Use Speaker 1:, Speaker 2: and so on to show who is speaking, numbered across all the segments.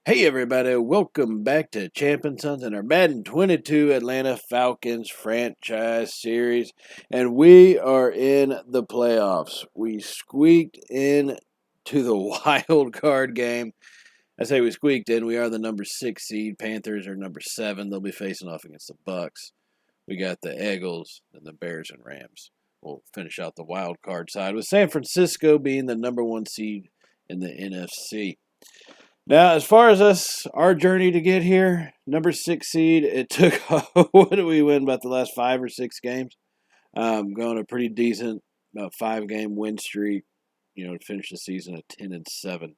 Speaker 1: Hey everybody, welcome back to Champion Sons and our Madden 22 Atlanta Falcons Franchise Series. And we are in the playoffs. We squeaked in to the wild card game. I say we squeaked in. We are the number 6 seed. Panthers are number 7. They'll be facing off against the Bucks. We got the Eagles and the Bears and Rams. We'll finish out the wild card side with San Francisco being the number 1 seed in the NFC. Now, as far as our journey to get here, number 6 seed, it took, what did we win, about the last 5 or 6 games? Going a pretty decent, about 5-game win streak, to finish the season at 10-7.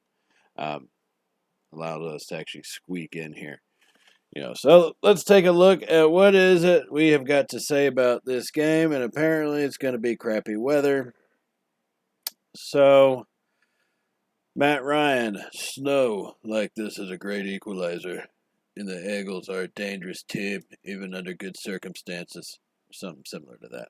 Speaker 1: Allowed us to actually squeak in here. So let's take a look at what is it we have got to say about this game, and apparently it's going to be crappy weather. So Matt Ryan, snow like this is a great equalizer, and the Eagles are a dangerous team, even under good circumstances. Something similar to that.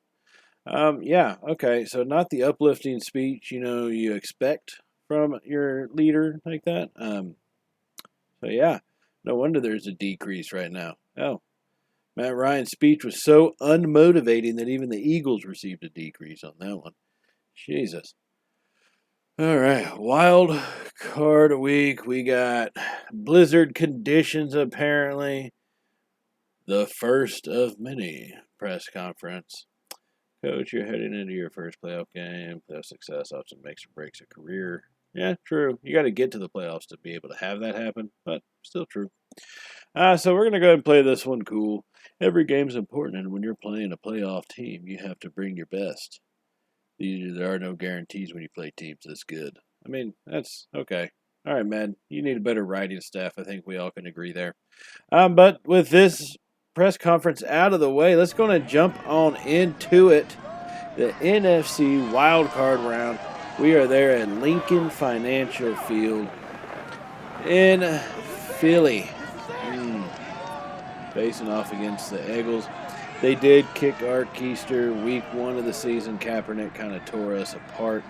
Speaker 1: Yeah, okay, so not the uplifting speech, you expect from your leader like that. So yeah, no wonder there's a decrease right now. Oh, Matt Ryan's speech was so unmotivating that even the Eagles received a decrease on that one. Jesus. All right, wild card week. We got blizzard conditions, apparently. The first of many press conference. Coach, you're heading into your first playoff game. Playoff success often makes or breaks a career. Yeah, true. You got to get to the playoffs to be able to have that happen, but still true. So we're going to go ahead and play this one cool. Every game's important, and when you're playing a playoff team, you have to bring your best. There are no guarantees when you play teams this good. I mean, that's okay. All right, man. You need a better writing staff. I think we all can agree there. But with this press conference out of the way, let's go and jump on into it. The NFC wildcard round. We are there at Lincoln Financial Field in Philly. Facing off against the Eagles. They did kick our keister week 1 of the season. Kaepernick kind of tore us apart.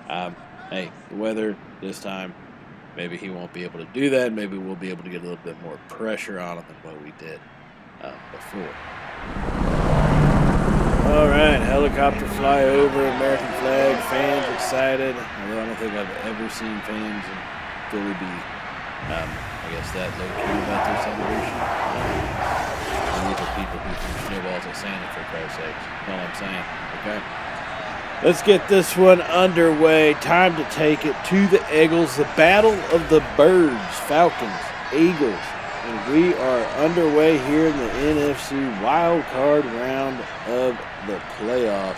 Speaker 1: Hey, the weather this time, maybe he won't be able to do that. Maybe we'll be able to get a little bit more pressure on him than what we did before. All right, helicopter fly over, American flag, fans excited. Although I don't think I've ever seen fans in Philly be, I guess, that low-key about their celebration. These are people who threw snowballs at Santa, for Christ's sake. That's all I'm saying. Okay. Let's get this one underway. Time to take it to the Eagles. The battle of the birds. Falcons, Eagles. And we are underway here in the NFC wild card round of the playoffs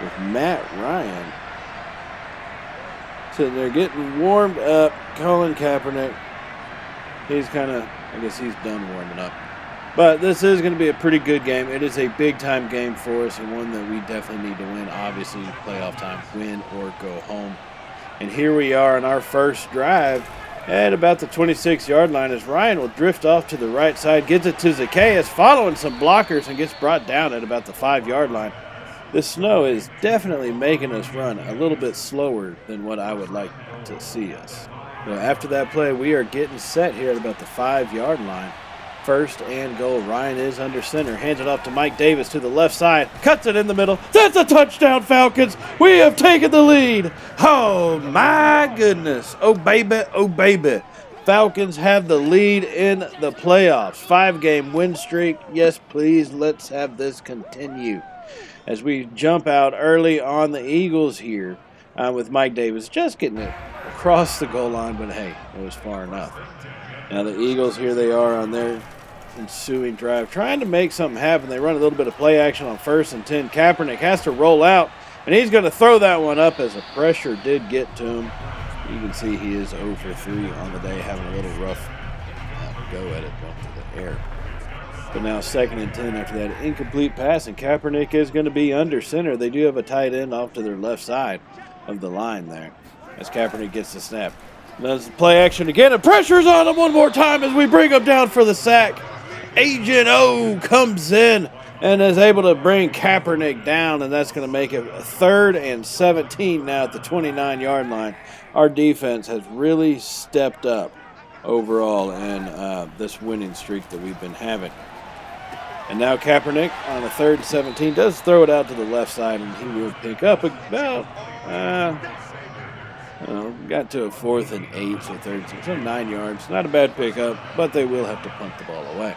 Speaker 1: with Matt Ryan sitting there getting warmed up. Colin Kaepernick, he's kind of, I guess he's done warming up. But this is going to be a pretty good game. It is a big-time game for us and one that we definitely need to win. Obviously, playoff time, win or go home. And here we are on our first drive at about the 26-yard line as Ryan will drift off to the right side, gets it to Zacchaeus, following some blockers, and gets brought down at about the 5-yard line. The snow is definitely making us run a little bit slower than what I would like to see us. So after that play, we are getting set here at about the 5-yard line. First and goal. Ryan is under center. Hands it off to Mike Davis to the left side. Cuts it in the middle. That's a touchdown, Falcons. We have taken the lead. Oh, my goodness. Oh, baby. Oh, baby. Falcons have the lead in the playoffs. 5-game win streak. Yes, please. Let's have this continue. As we jump out early on the Eagles here with Mike Davis just getting it across the goal line, but hey, it was far enough. Now the Eagles, here they are on their ensuing drive, trying to make something happen. They run a little bit of play action on 1st and 10. Kaepernick has to roll out, and he's going to throw that one up as the pressure did get to him. You can see he is 0 for 3 on the day, having a little rough go at it going through the air. But now 2nd and 10 after that incomplete pass, and Kaepernick is going to be under center. They do have a tight end off to their left side of the line there as Kaepernick gets the snap. Does play action again, and pressure's on him one more time as we bring him down for the sack. Agent O comes in and is able to bring Kaepernick down, and that's going to make it 3rd and 17 now at the 29-yard line. Our defense has really stepped up overall in this winning streak that we've been having. And now Kaepernick on a 3rd and 17 does throw it out to the left side, and he will pick up about, got to a 4th and 8, so 13, so 9 yards. Not a bad pickup, but they will have to punt the ball away.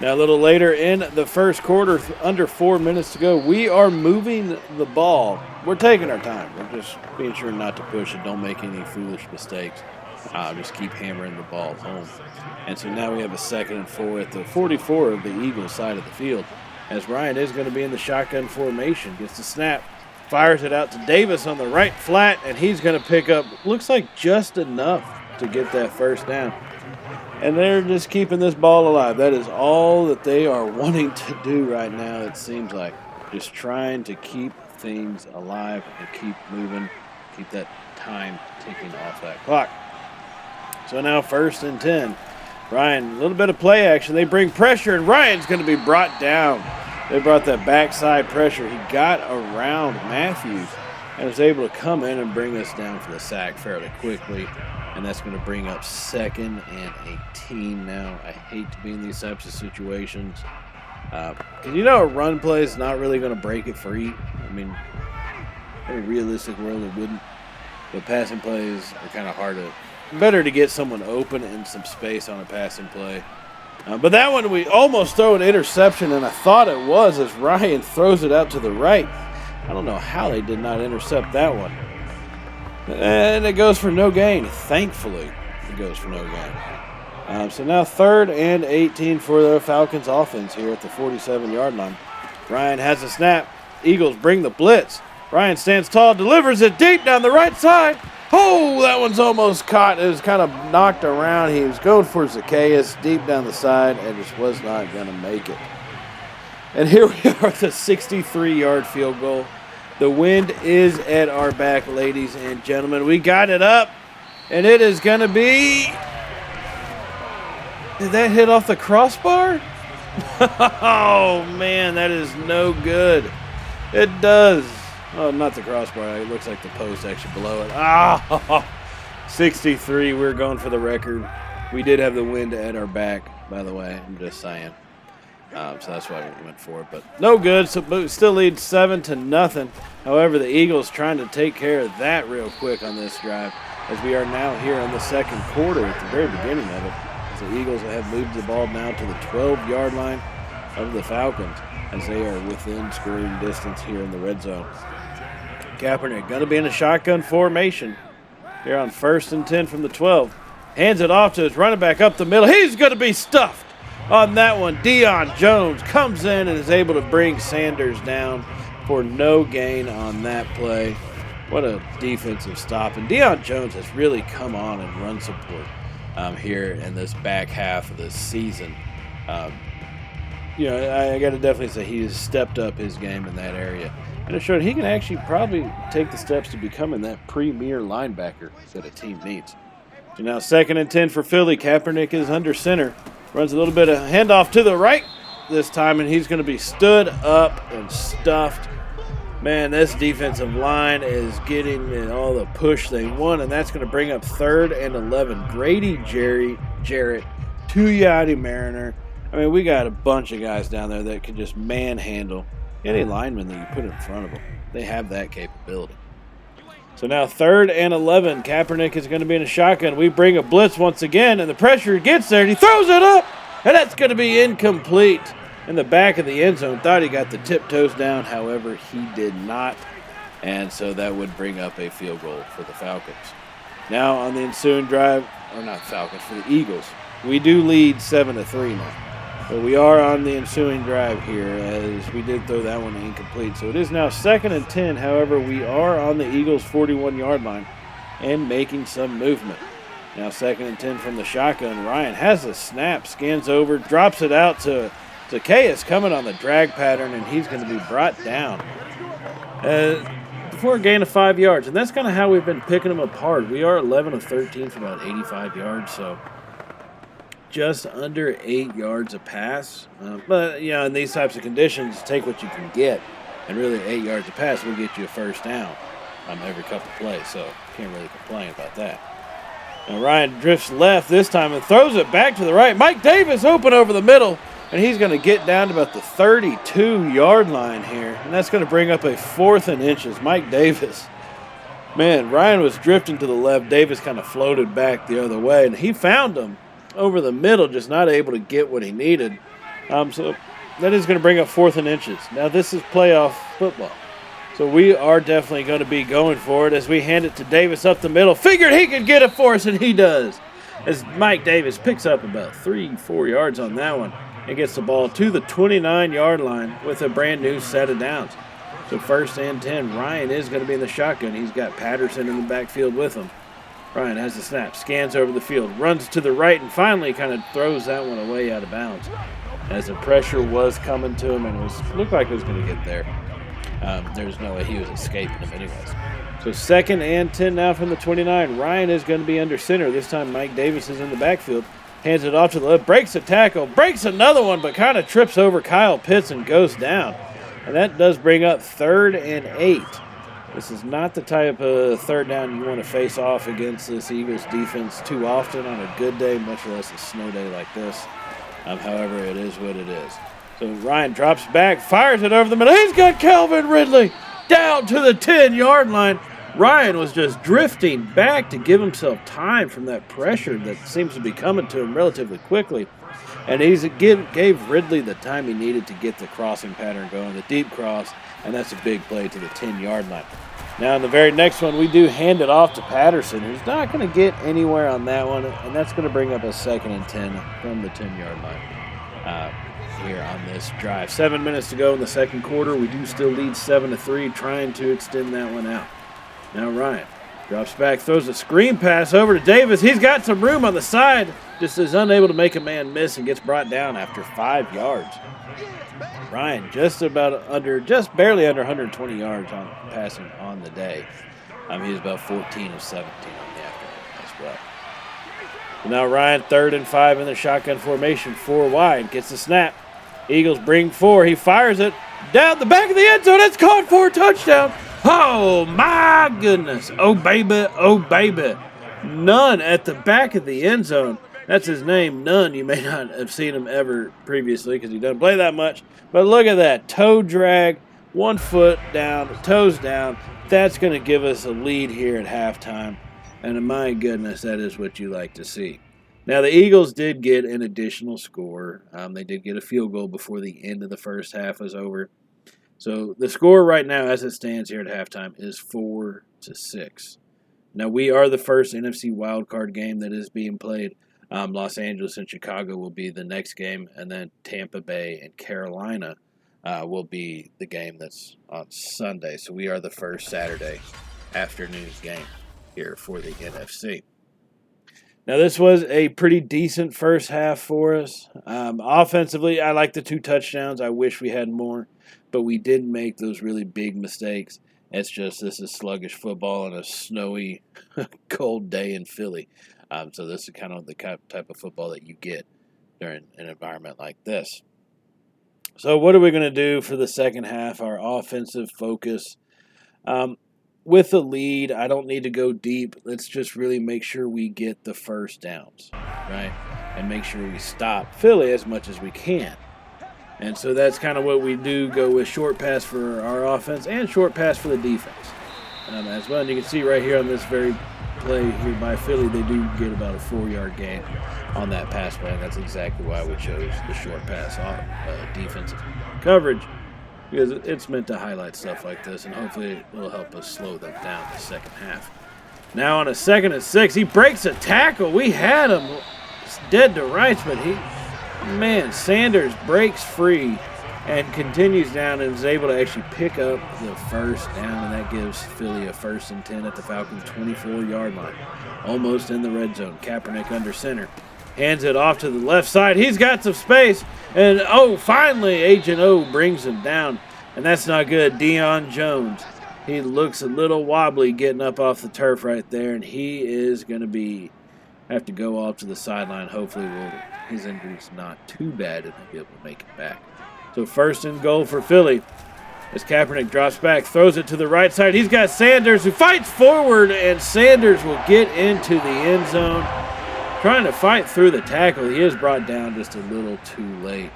Speaker 1: Now a little later in the first quarter, under 4 minutes to go, we are moving the ball. We're taking our time. We're just being sure not to push it. Don't make any foolish mistakes. Just keep hammering the ball home. And so now we have a 2nd and 4 at the 44 of the Eagles side of the field. As Ryan is going to be in the shotgun formation. Gets the snap. Fires it out to Davis on the right flat. And he's going to pick up, looks like just enough to get that first down. And they're just keeping this ball alive. That is all that they are wanting to do right now, it seems like. Just trying to keep things alive and keep moving. Keep that time ticking off that clock. So now 1st and 10. Ryan, a little bit of play action. They bring pressure, and Ryan's going to be brought down. They brought that backside pressure. He got around Matthews and was able to come in and bring us down for the sack fairly quickly. And that's going to bring up 2nd and 18 now. I hate to be in these types of situations. Because a run play is not really going to break it free. I mean, in a realistic world, it wouldn't. But passing plays are kind of hard to... Better to get someone open and some space on a passing play. But that one, we almost throw an interception, and I thought it was as Ryan throws it out to the right. I don't know how they did not intercept that one. And it goes for no gain. Thankfully, it goes for no gain. So now 3rd and 18 for the Falcons offense here at the 47-yard line. Ryan has a snap. Eagles bring the blitz. Ryan stands tall, delivers it deep down the right side. Oh, that one's almost caught. It was kind of knocked around. He was going for Zacchaeus deep down the side and just was not going to make it. And here we are at the 63-yard field goal. The wind is at our back, ladies and gentlemen. We got it up, and it is going to be... Did that hit off the crossbar? Oh, man, that is no good. It does. Oh, not the crossbar. It looks like the post actually below it. Ah, 63. We're going for the record. We did have the wind at our back, by the way. I'm just saying. So that's why we went for it. But no good. So it still leads 7-0. However, the Eagles trying to take care of that real quick on this drive, as we are now here in the second quarter at the very beginning of it. As the Eagles have moved the ball now to the 12-yard line of the Falcons, as they are within scoring distance here in the red zone. Kaepernick going to be in a shotgun formation here on 1st and 10 from the 12. Hands it off to his running back up the middle. He's going to be stuffed on that one. Deion Jones comes in and is able to bring Sanders down for no gain on that play. What a defensive stop. And Deion Jones has really come on and run support here in this back half of the season. I got to definitely say he has stepped up his game in that area. And it showed he can actually probably take the steps to becoming that premier linebacker that a team needs. So now 2nd and 10 for Philly. Kaepernick is under center. Runs a little bit of handoff to the right this time, and he's going to be stood up and stuffed. Man, this defensive line is getting all the push they want, and that's going to bring up 3rd and 11. Grady Jarrett, Tuyati Mariner. I mean, we got a bunch of guys down there that can just manhandle any lineman that you put in front of them. They have that capability. So now 3rd and 11. Kaepernick is going to be in a shotgun. We bring a blitz once again, and the pressure gets there, and he throws it up, and that's going to be incomplete. In the back of the end zone, thought he got the tiptoes down. However, he did not, and so that would bring up a field goal for the Falcons. Now on the ensuing drive, or not Falcons, for the Eagles, we do lead 7-3 now. But we are on the ensuing drive here, as we did throw that one incomplete. So it is now 2nd and 10. However, we are on the Eagles' 41-yard line and making some movement. Now 2nd and 10 from the shotgun. Ryan has a snap, scans over, drops it out to Zacchaeus coming on the drag pattern, and he's going to be brought down for a gain of 5 yards. And that's kind of how we've been picking them apart. We are 11 of 13 for about 85 yards, so just under 8 yards a pass. But, in these types of conditions, take what you can get. And really, 8 yards a pass will get you a first down every couple plays, so can't really complain about that. Now Ryan drifts left this time and throws it back to the right. Mike Davis open over the middle, and he's going to get down to about the 32-yard line here, and that's going to bring up a 4th and inches. Mike Davis. Man, Ryan was drifting to the left. Davis kind of floated back the other way, and he found him over the middle, just not able to get what he needed. So that is going to bring up 4th and inches. Now this is playoff football. So we are definitely going to be going for it as we hand it to Davis up the middle. Figured he could get it for us, and he does. As Mike Davis picks up about 3-4 yards on that one and gets the ball to the 29-yard line with a brand new set of downs. So 1st and 10. Ryan is going to be in the shotgun. He's got Patterson in the backfield with him. Ryan has the snap, scans over the field, runs to the right, and finally kind of throws that one away out of bounds as the pressure was coming to him and looked like it was going to get there. There's no way he was escaping him anyways. So 2nd and 10 now from the 29. Ryan is going to be under center. This time Mike Davis is in the backfield. Hands it off to the left. Breaks a tackle. Breaks another one, but kind of trips over Kyle Pitts and goes down. And that does bring up 3rd and 8. This is not the type of third down you want to face off against this Eagles defense too often on a good day, much less a snow day like this. However, it is what it is. So Ryan drops back, fires it over the middle. He's got Calvin Ridley down to the 10-yard line. Ryan was just drifting back to give himself time from that pressure that seems to be coming to him relatively quickly. And he gave Ridley the time he needed to get the crossing pattern going, the deep cross, and that's a big play to the 10-yard line. Now in the very next one, we do hand it off to Patterson, who's not going to get anywhere on that one, and that's going to bring up a 2nd and 10 from the 10-yard line. Here on this drive. 7 minutes to go in the second quarter. We do still lead 7-3, trying to extend that one out. Now Ryan drops back, throws a screen pass over to Davis. He's got some room on the side, just is unable to make a man miss and gets brought down after 5 yards. Ryan just barely under 120 yards on passing on the day. He's about 14 of 17 on the afternoon as well. So now Ryan 3rd and 5 in the shotgun formation, 4 wide, gets the snap. Eagles bring 4. He fires it down the back of the end zone. It's caught for a touchdown. Oh, my goodness. Oh, baby. Oh, baby. Nunn at the back of the end zone. That's his name, Nunn. You may not have seen him ever previously because he doesn't play that much. But look at that. Toe drag, 1 foot down, toes down. That's going to give us a lead here at halftime. And my goodness, that is what you like to see. Now, the Eagles did get an additional score. They did get a field goal before the end of the first half was over. So the score right now, as it stands here at halftime, is 4-6. Now, we are the first NFC wildcard game that is being played. Los Angeles and Chicago will be the next game, and then Tampa Bay and Carolina will be the game that's on Sunday. So we are the first Saturday afternoon game here for the NFC. Now, this was a pretty decent first half for us. Offensively, I like the 2 touchdowns. I wish we had more, but we did make those really big mistakes. It's just this is sluggish football on a snowy, cold day in Philly. So this is kind of the type of football that you get during an environment like this. So what are we going to do for the second half? Our offensive focus. With the lead, I don't need to go deep. Let's just really make sure we get the first downs, right? And make sure we stop Philly as much as we can. And so that's kind of what we do, go with short pass for our offense and short pass for the defense. As well, and you can see right here on this very play here by Philly, they do get about a 4-yard gain on that pass play. And that's exactly why we chose the short pass defensive coverage, because it's meant to highlight stuff like this, and hopefully it will help us slow them down the second half. Now on a 2nd and 6, he breaks a tackle. We had him dead to rights, but Sanders breaks free and continues down and is able to actually pick up the first down, and that gives Philly a 1st and 10 at the Falcons' 24-yard line, almost in the red zone. Kaepernick under center. Hands it off to the left side. He's got some space. And, finally, Agent O brings him down. And that's not good. Deion Jones. He looks a little wobbly getting up off the turf right there. And he is going to have to go off to the sideline. Hopefully his injury's not too bad and he'll be able to make it back. So 1st and goal for Philly. As Kaepernick drops back, throws it to the right side. He's got Sanders who fights forward, and Sanders will get into the end zone. Trying to fight through the tackle. He is brought down just a little too late.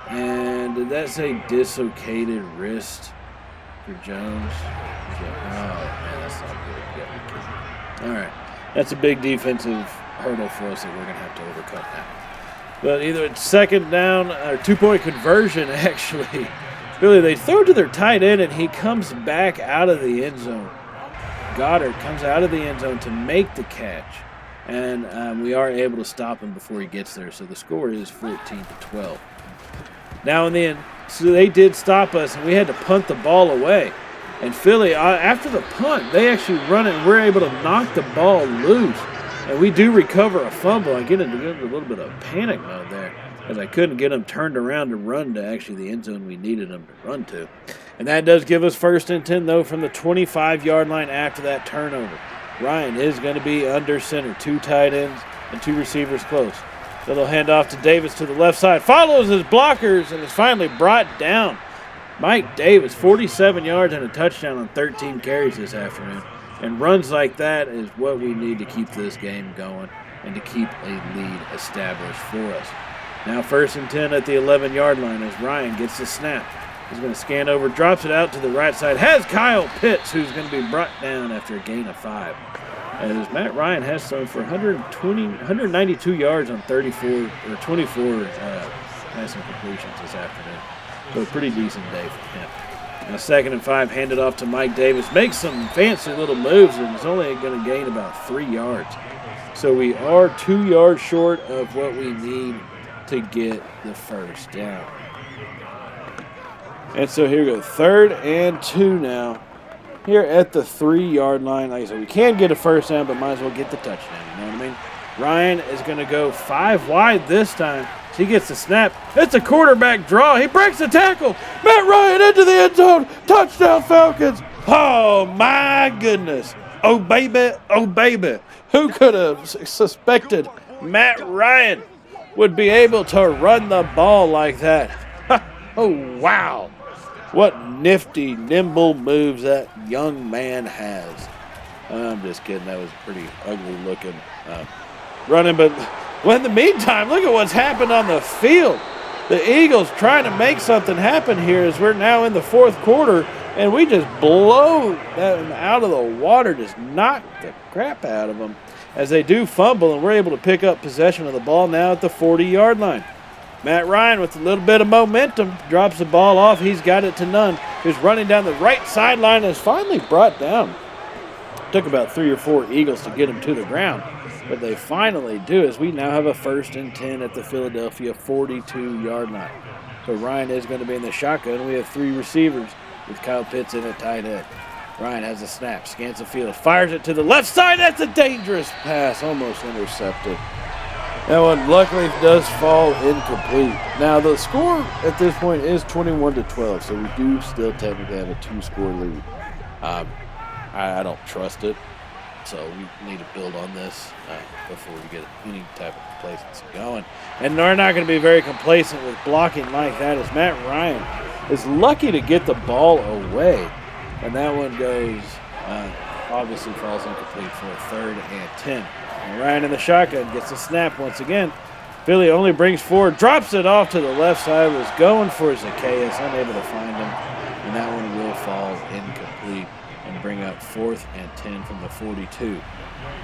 Speaker 1: And did that say dislocated wrist for Jones? Oh, man, that's not good. All right. That's a big defensive hurdle for us that we're going to have to overcome now. But either it's second down or two-point conversion, actually. Really, they throw to their tight end, and he comes back out of the end zone. Goddard comes out of the end zone to make the catch. And we are able to stop him before he gets there. So the score is 14-12. Now in the end, so they did stop us, and we had to punt the ball away. And Philly, after the punt, they actually run it, and we're able to knock the ball loose. And we do recover a fumble. I get into a little bit of panic mode there, as I couldn't get him turned around to run to actually the end zone we needed him to run to. And that does give us 1st and 10, though, from the 25-yard line after that turnover. Ryan is going to be under center. 2 tight ends and 2 receivers close. Little handoff to Davis to the left side. Follows his blockers and is finally brought down. Mike Davis, 47 yards and a touchdown on 13 carries this afternoon. And runs like that is what we need to keep this game going and to keep a lead established for us. Now 1st and 10 at the 11-yard line as Ryan gets the snap. He's going to scan over, drops it out to the right side. Has Kyle Pitts, who's going to be brought down after a gain of 5. As Matt Ryan has thrown for 192 yards on 24 passing completions this afternoon. So a pretty decent day for him. Now 2nd and 5, handed off to Mike Davis. Makes some fancy little moves and is only going to gain about 3 yards. So we are 2 yards short of what we need to get the first down. And so here we go, 3rd and 2 now. Here at the 3-yard line. Like I said, we can get a first down, but might as well get the touchdown. You know what I mean? Ryan is going to go 5 wide this time. So he gets the snap. It's a quarterback draw. He breaks the tackle. Matt Ryan into the end zone. Touchdown, Falcons. Oh, my goodness. Oh, baby. Oh, baby. Who could have suspected Matt Ryan would be able to run the ball like that? Oh, wow. What nifty, nimble moves that young man has. I'm just kidding. That was pretty ugly looking running. But in the meantime, look at what's happened on the field. The Eagles trying to make something happen here as we're now in the 4th quarter. And we just blow them out of the water. Just knock the crap out of them as they do fumble. And we're able to pick up possession of the ball now at the 40-yard line. Matt Ryan with a little bit of momentum drops the ball off. He's got it to none. He's running down the right sideline and is finally brought down. Took about 3 or 4 Eagles to get him to the ground, but they finally do as we now have a 1st and 10 at the Philadelphia 42-yard line. So Ryan is going to be in the shotgun. We have 3 receivers with Kyle Pitts in at tight end. Ryan has a snap, scans the field, fires it to the left side. That's a dangerous pass, almost intercepted. That one luckily does fall incomplete. Now the score at this point is 21-12, so we do still technically have a 2-score lead. I don't trust it, so we need to build on this before we get any type of complacency going. And we're not going to be very complacent with blocking like that as Matt Ryan is lucky to get the ball away. And that one goes, obviously falls incomplete for a 3rd and 10. And Ryan in the shotgun gets the snap once again. Philly only brings 4, drops it off to the left side, was going for Zacchaeus, unable to find him. And that one will fall incomplete and bring up 4th and 10 from the 42.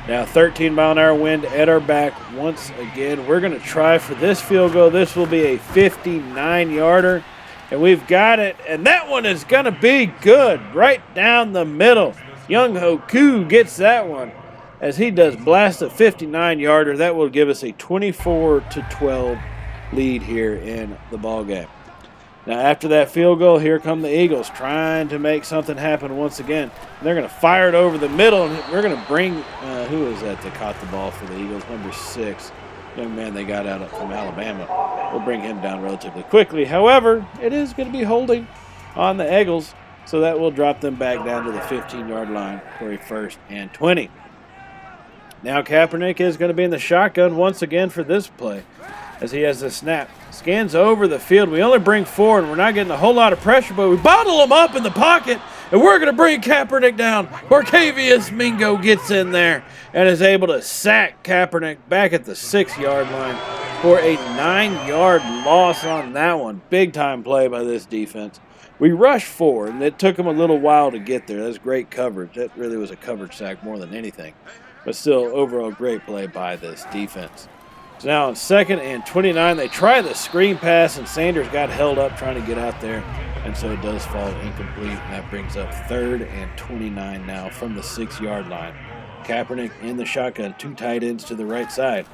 Speaker 1: Now 13-mile-an-hour wind at our back once again. We're going to try for this field goal. This will be a 59-yarder. And we've got it. And that one is going to be good right down the middle. Young Hoku gets that one as he does blast a 59-yarder. That will give us a 24-12 lead here in the ball game. Now, after that field goal, here come the Eagles trying to make something happen once again. They're going to fire it over the middle, and we're going to bring who is that caught the ball for the Eagles? Number 6, young man they got out from Alabama. We'll bring him down relatively quickly. However, it is going to be holding on the Eagles, so that will drop them back down to the 15-yard line for a 1st and 20. Now Kaepernick is going to be in the shotgun once again for this play. as he has the snap. Scans over the field. We only bring 4, and we're not getting a whole lot of pressure, but we bottle him up in the pocket, and we're going to bring Kaepernick down. Barkevius Mingo gets in there and is able to sack Kaepernick back at the 6-yard line for a 9-yard loss on that one. Big-time play by this defense. We rushed 4, and it took them a little while to get there. That's great coverage. That really was a coverage sack more than anything. But still, overall, great play by this defense. So now on 2nd and 29, they try the screen pass, and Sanders got held up trying to get out there, and so it does fall incomplete. And that brings up 3rd and 29 now from the 6-yard line. Kaepernick in the shotgun, 2 tight ends to the right side.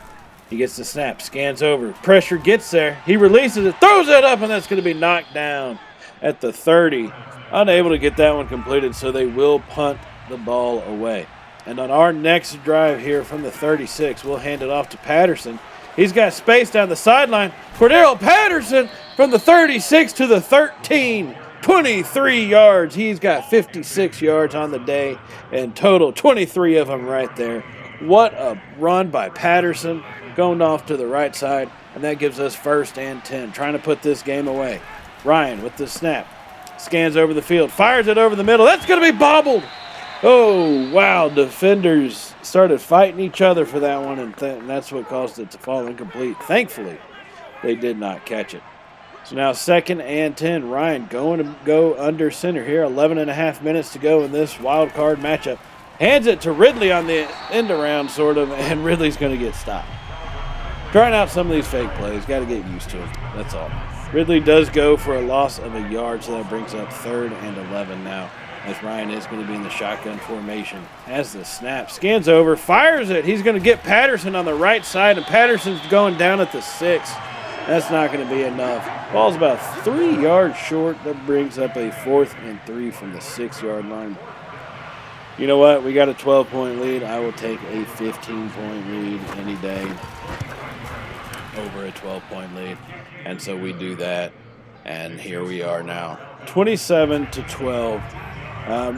Speaker 1: He gets the snap, scans over, pressure gets there. He releases it, throws it up, and that's going to be knocked down at the 30. Unable to get that one completed, so they will punt the ball away. And on our next drive here from the 36, we'll hand it off to Patterson. He's got space down the sideline. Cordero Patterson from the 36 to the 13. 23 yards. He's got 56 yards on the day in total. 23 of them right there. What a run by Patterson going off to the right side. And that gives us 1st and 10. Trying to put this game away. Ryan with the snap. Scans over the field. Fires it over the middle. That's going to be bobbled. Oh, wow. Defenders started fighting each other for that one, and that's what caused it to fall incomplete. Thankfully, they did not catch it. So now 2nd and 10. Ryan going to go under center here. 11.5 minutes to go in this wild card matchup. Hands it to Ridley on the end around, sort of, and Ridley's going to get stopped. Trying out some of these fake plays. Got to get used to them. That's all. Ridley does go for a loss of a yard, so that brings up 3rd and 11 now, as Ryan is going to be in the shotgun formation. Has the snap, scans over, fires it. He's going to get Patterson on the right side, and Patterson's going down at the 6. That's not going to be enough. Ball's about 3 yards short. That brings up a 4th and 3 from the 6-yard line. You know what? We got a 12-point lead. I will take a 15-point lead any day over a 12-point lead. And so we do that, and here we are now. 27-12.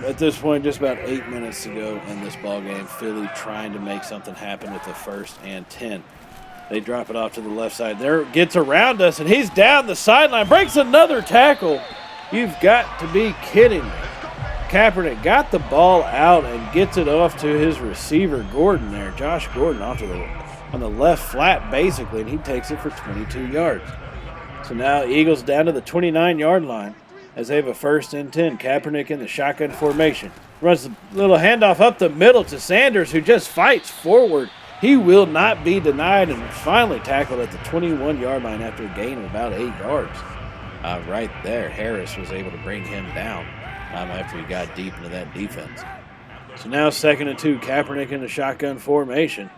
Speaker 1: At this point, just about 8 minutes to go in this ball game. Philly trying to make something happen with the 1st and 10. They drop it off to the left side. There gets around us, and he's down the sideline. Breaks another tackle. You've got to be kidding me. Kaepernick got the ball out and gets it off to his receiver, Gordon there. Josh Gordon off to on the left flat, basically, and he takes it for 22 yards. So now Eagles down to the 29-yard line as they have a 1st and 10. Kaepernick in the shotgun formation. Runs a little handoff up the middle to Sanders, who just fights forward. He will not be denied, and finally tackled at the 21-yard line after a gain of about 8 yards. Right there, Harris was able to bring him down after he got deep into that defense. So now 2nd and 2. Kaepernick in the shotgun formation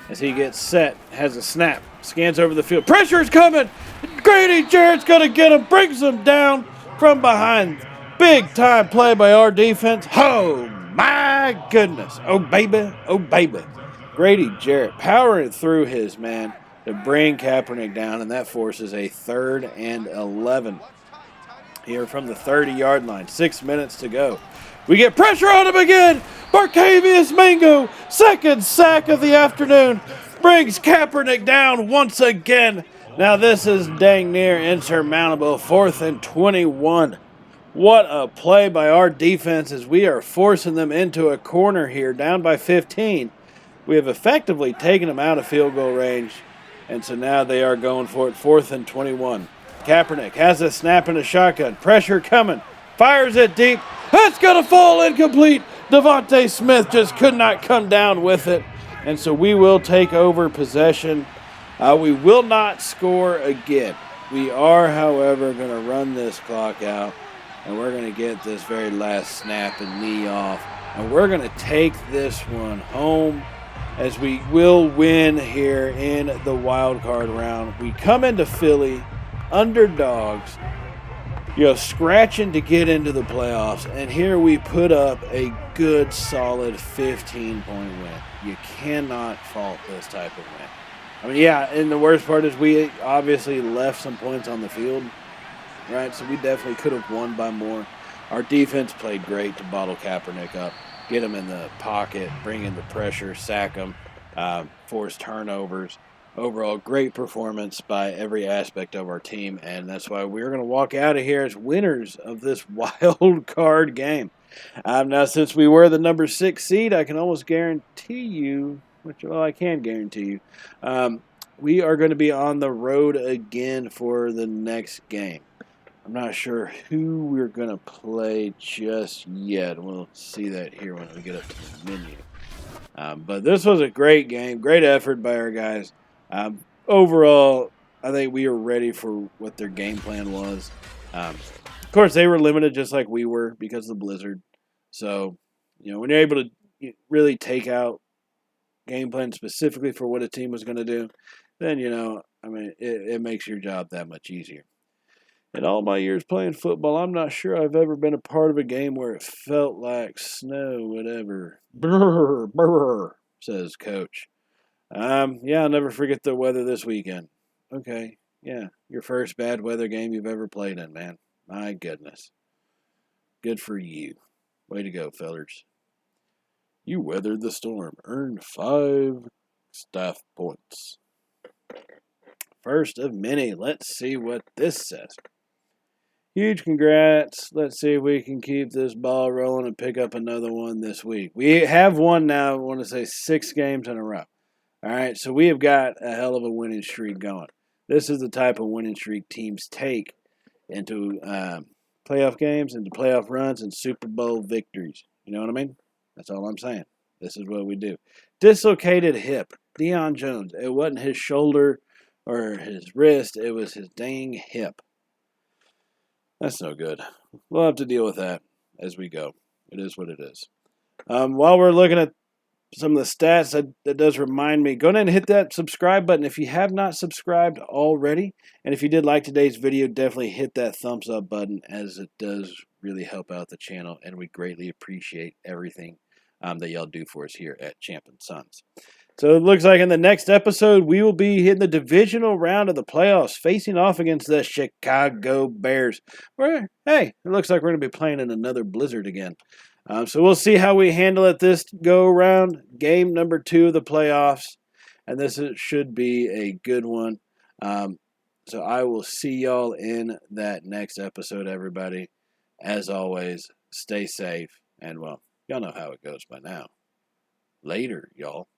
Speaker 1: as he gets set, has a snap, scans over the field. Pressure's coming. Grady Jarrett's going to get him, brings him down from behind. Big time play by our defense. Oh, my goodness. Oh, baby. Oh, baby. Grady Jarrett powering through his man to bring Kaepernick down, and that forces a 3rd and 11 here from the 30-yard line. 6 minutes to go. We get pressure on him again. Barkevius Mingo, 2nd sack of the afternoon, brings Kaepernick down once again. Now this is dang near insurmountable. 4th and 21. What a play by our defense as we are forcing them into a corner here, down by 15. We have effectively taken them out of field goal range, and so now they are going for it. 4th and 21. Kaepernick has a snap in a shotgun. Pressure coming. Fires it deep. That's going to fall incomplete. Devontae Smith just could not come down with it. And so we will take over possession. We will not score again. We are, however, going to run this clock out. And we're going to get this very last snap and knee off. And we're going to take this one home as we will win here in the wild card round. We come into Philly underdogs, scratching to get into the playoffs, and here we put up a good, solid 15-point win. You cannot fault this type of win. I mean, yeah, and the worst part is we obviously left some points on the field, right? So we definitely could have won by more. Our defense played great to bottle Kaepernick up, get him in the pocket, bring in the pressure, sack him, forced turnovers. Overall, great performance by every aspect of our team, and that's why we're going to walk out of here as winners of this wild card game. Now, since we were the number 6 seed, I can almost guarantee you, I can guarantee you, we are going to be on the road again for the next game. I'm not sure who we're going to play just yet. We'll see that here when we get up to the menu. But this was a great game, great effort by our guys. Overall, I think we were ready for what their game plan was. Of course, they were limited just like we were because of the blizzard. So, when you're able to really take out game plan specifically for what a team was going to do, then, it makes your job that much easier. In all my years playing football, I'm not sure I've ever been a part of a game where it felt like snow would ever. Brr, brr, says Coach. Yeah, I'll never forget the weather this weekend. Okay, yeah, your first bad weather game you've ever played in, man. My goodness. Good for you. Way to go, fellers. You weathered the storm. Earned 5 staff points. First of many. Let's see what this says. Huge congrats. Let's see if we can keep this ball rolling and pick up another one this week. We have won now, I want to say 6 games in a row. All right, so we have got a hell of a winning streak going. This is the type of winning streak teams take into playoff games, into playoff runs, and Super Bowl victories. You know what I mean? That's all I'm saying. This is what we do. Dislocated hip. Deion Jones. It wasn't his shoulder or his wrist. It was his dang hip. That's no good. We'll have to deal with that as we go. It is what it is. While we're looking at some of the stats, that does remind me, go ahead and hit that subscribe button if you have not subscribed already. And if you did like today's video, definitely hit that thumbs up button, as it does really help out the channel. And we greatly appreciate everything that y'all do for us here at Champ and Sons. So it looks like in the next episode, we will be hitting the divisional round of the playoffs, facing off against the Chicago Bears. Hey, it looks like we're going to be playing in another blizzard again. So we'll see how we handle it this go-around. Game number 2 of the playoffs, and this should be a good one. So I will see y'all in that next episode, everybody. As always, stay safe, and, well, y'all know how it goes by now. Later, y'all.